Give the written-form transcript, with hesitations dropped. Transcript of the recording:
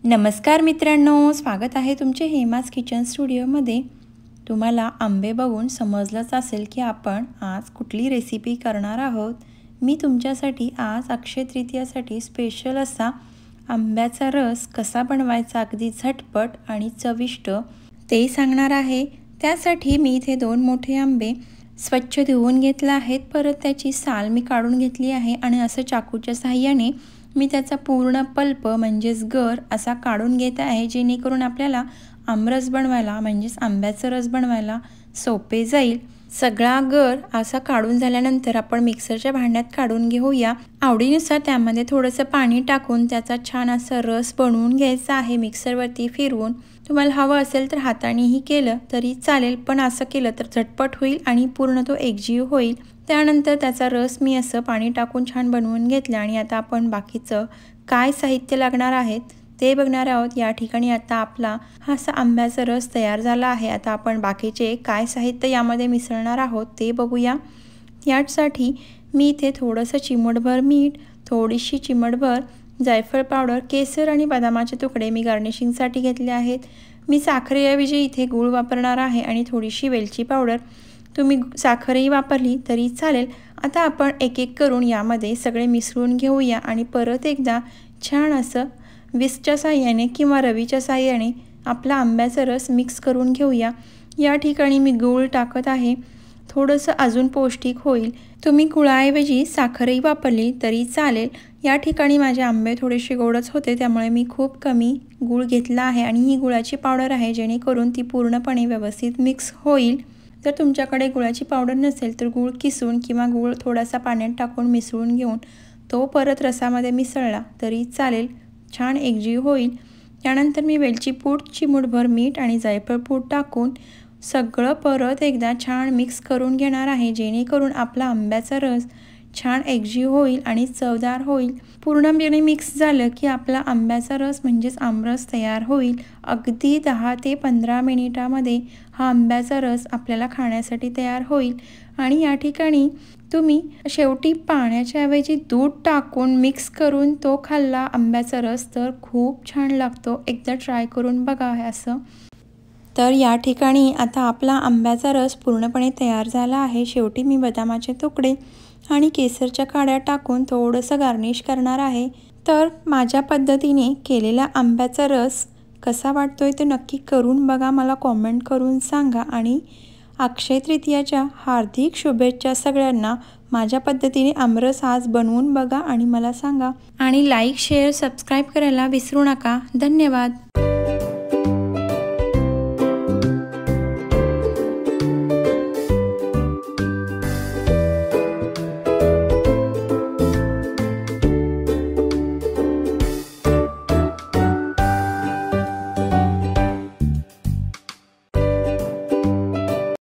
नमस्कार मित्रांनो, स्वागत आहे तुमचे हेमास किचन स्टुडिओमध्ये। तुम्हाला आंबे बघून समजलंच असेल की आपण आज कुठली रेसिपी करणार आहोत। मी तुमच्यासाठी आज अक्षय तृतीयासाठी स्पेशल असा आंब्याचा रस कसा बनवायचा अगदी झटपट आणि चविष्ट ते सांगणार आहे। त्यासाठी मी इथे 2 मोठे आंबे स्वच्छ धुवून घेतले आहेत, परत त्याची साल मी काढून घेतली आहे आणि असं चाकूच्या सहाय्याने मी त्याचा पूर्ण पल्प म्हणजेच गर असा काढून घेत आहे, जेणेकरून आपल्याला आमरस बनवायला म्हणजेच आंब्याचा रस बनवायला सोपे जाईल। सगळा गर असा काढून झाल्यानंतर आपण मिक्सरच्या भांड्यात काढून घेऊया। आवडीनुसार त्यामध्ये थोडंसं पाणी टाकून त्याचा छान असा रस बनवून घ्यायचा आहे मिक्सरवरती फिरवून। तुम्हाला हवं असेल तर हातानेही केलं तरी चालेल, पण असं केलं तर झटपट होईल आणि पूर्ण तो एकजीव होईल। त्यानंतर त्याचा रस मी असं पाणी टाकून छान बनवून घेतला आणि आता आपण बाकीचं काय साहित्य लागणार आहेत ते बघणार आहोत। या ठिकाणी आता आपला हा असा आंब्याचा रस तयार झाला आहे। आता आपण बाकीचे काय साहित्य यामध्ये मिसळणार आहोत ते बघूया। यासाठी मी इथे थोडंसं चिमूटभर मीठ, थोडीशी चिमूटभर जायफळ पावडर, केसर आणि बदामाचे तुकडे मी गार्निशिंगसाठी घेतले आहेत। मी साखरेऐवजी इथे गूळ वापरणार आहे आणि थोडीशी वेलची पावडर। तुम्ही साखरही वापरली तरी चालेल। आता आपण एक एक करून यामध्ये सगळे मिसळून घेऊया आणि परत एकदा छान असं विस्कच्या साहाय्याने किंवा रवीच्या साहाय्याने आपला आंब्याचा रस मिक्स करून घेऊया। या ठिकाणी मी गूळ टाकत आहे, थोडंसं अजून पौष्टिक होईल। तुम्ही गुळाऐवजी साखरही वापरली तरी चालेल। या ठिकाणी माझे आंबे थोडेसे गोडच होते, त्यामुळे मी खूप कमी गूळ घेतला आहे आणि ही गुळाची पावडर आहे, जेणेकरून ती पूर्णपणे व्यवस्थित मिक्स होईल। जर तुमच्याकडे गुळाची पावडर नसेल तर गूळ किसून किंवा गूळ थोडासा पाण्यात टाकून मिसळून घेऊन तो परत रसामध्ये मिसळला तरी चालेल, छान एकजीव होईल। त्यानंतर मी वेलची पूड, चिमूटभर मीठ आणि जायफळ पूड टाकून सगळं परत एकदा छान मिक्स करून घेणार आहे, जेणेकरून आपला आंब्याचा रस छान एकजीव होईल आणि चवदार होईल। पूर्णपणे मिक्स झालं की आपला आंब्याचा रस म्हणजेच आमरस तयार होईल। अगदी 10 ते 15 मिनिटामध्ये हा आंब्याचा रस आपल्याला खाण्यासाठी तयार होईल। आणि या ठिकाणी तुम्ही शेवटी पाण्याच्या ऐवजी दूध टाकून मिक्स करून तो खाल्ला आंब्याचा रस तर खूप छान लागतो। एकदा ट्राय करून बघा असं। तर या ठिकाणी आता आपला आंब्याचा रस पूर्णपणे तयार झाला आहे। शेवटी मी बदामाचे तुकडे आणि केसरच्या काड्या टाकून थोडंसं गार्निश करणार आहे। तर माझ्या पद्धतीने केलेला आंब्याचा रस कसा वाटतोय ते नक्की करून बघा, मला कॉमेंट करून सांगा आणि अक्षय तृतीयाच्या हार्दिक शुभेच्छा सगळ्यांना। माझ्या पद्धतीने आमरस आज बनवून बघा आणि मला सांगा, आणि लाईक, शेअर, सबस्क्राईब करायला विसरू नका। धन्यवाद।